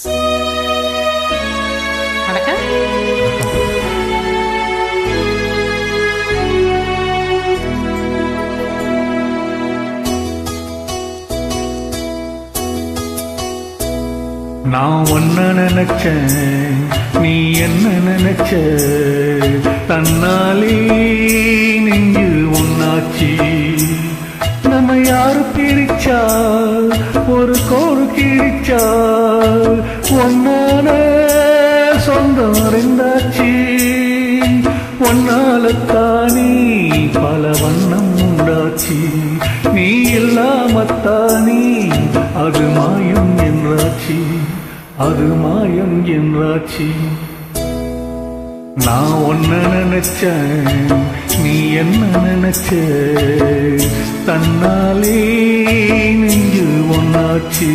வணக்கம். நான் ஒன்ன நினைச்சேன், நீ என்ன நினைச்ச? தன்னாலே நெஞ்சு ஒன்னாச்சு. நம்ம யாரு பிரிச்சா ஒரு கோடு கிழிச்சா, ஒன்னான சொந்தம் ரெண்டாச்சு. ஒன்னாலத்தானே பல வண்ணம் உண்டாச்சு. நீ இல்லாமத்தானே அது மாயம் என்றாச்சு, அது மாயம் என்றாச்சு. நான் ஒன்ன நினைச்சேன், நீ என்ன நினைச்ச? தன்னாலே நெஞ்சு ஒன்னாச்சு.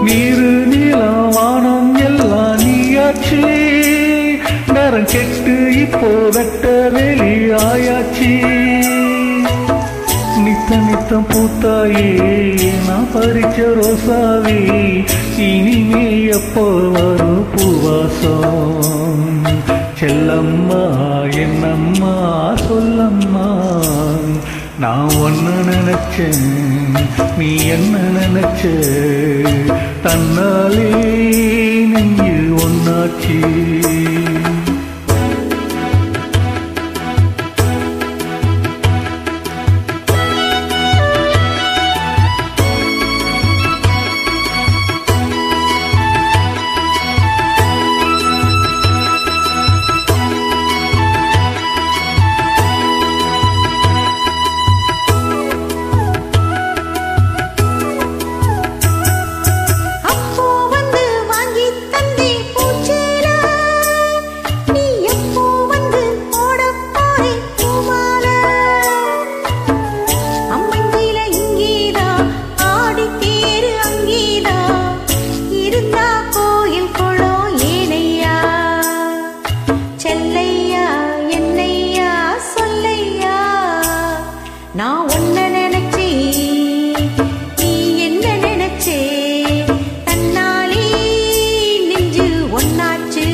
நீரு நீளம் வானம் எல்லாம் நீயாச்சு. நேரம் கெட்டு இப்போ வெட்ட வெளி ஆயாச்சு. நித்தம் பூத்தாயே நான் பறிச்ச ரோசாவே, இனிமே எப்போ வரும் பூவாசம்? செல்லம்மா என்னம்மா சொல்லம்மா. நான் ஒன்னு நினைச்சேன், நீ என்ன நினைச்ச? தன்னாலே நெஞ்சு ஒன்னாச்சு. நான் ஒன்ன நினைச்சே, நீ என்ன நினைச்சே? தன்னாலே நெஞ்சு ஒன்னாச்சு.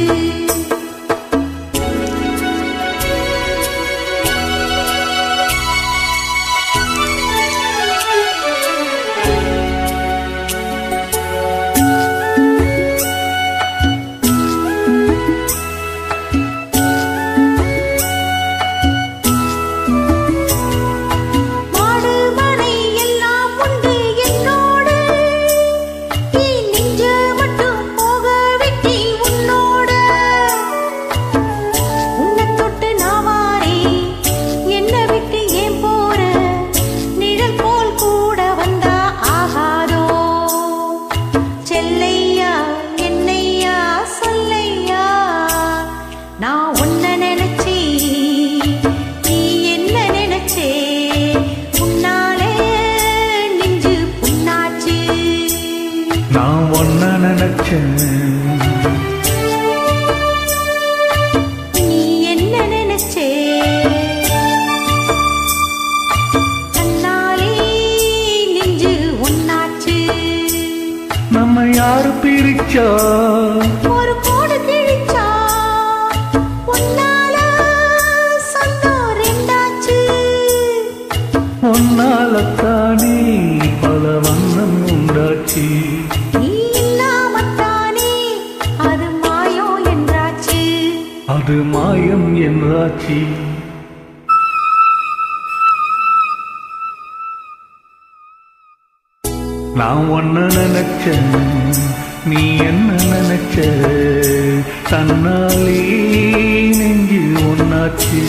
நான் ஒன்ன நினைச்சே, நீ என்ன நினைச்சே? உன்னாலே நெஞ்சு புண்ணாச்சு. நான் ஒன்ன நினைச்சேன், நீ என்ன நினைச்சே? தன்னாலே நெஞ்சு ஒன்னாச்சு. நம்ம யாரு பிரிச்சா ஒரு கோடு கிழிச்சா, ஒன்னால சொந்தம் ரெண்டாச்சு. ஒன்னாலத்தானே பல வண்ணம் உண்டாச்சு. நீ இல்லாமத்தானே அது மாயம் என்றாச்சு, அது மாயம் என்றாச்சு. நான் ஒன்ன நினைச்சேன், நீ என்ன நினைச்ச? தன்னாலே நெஞ்சு ஒன்னாச்சு.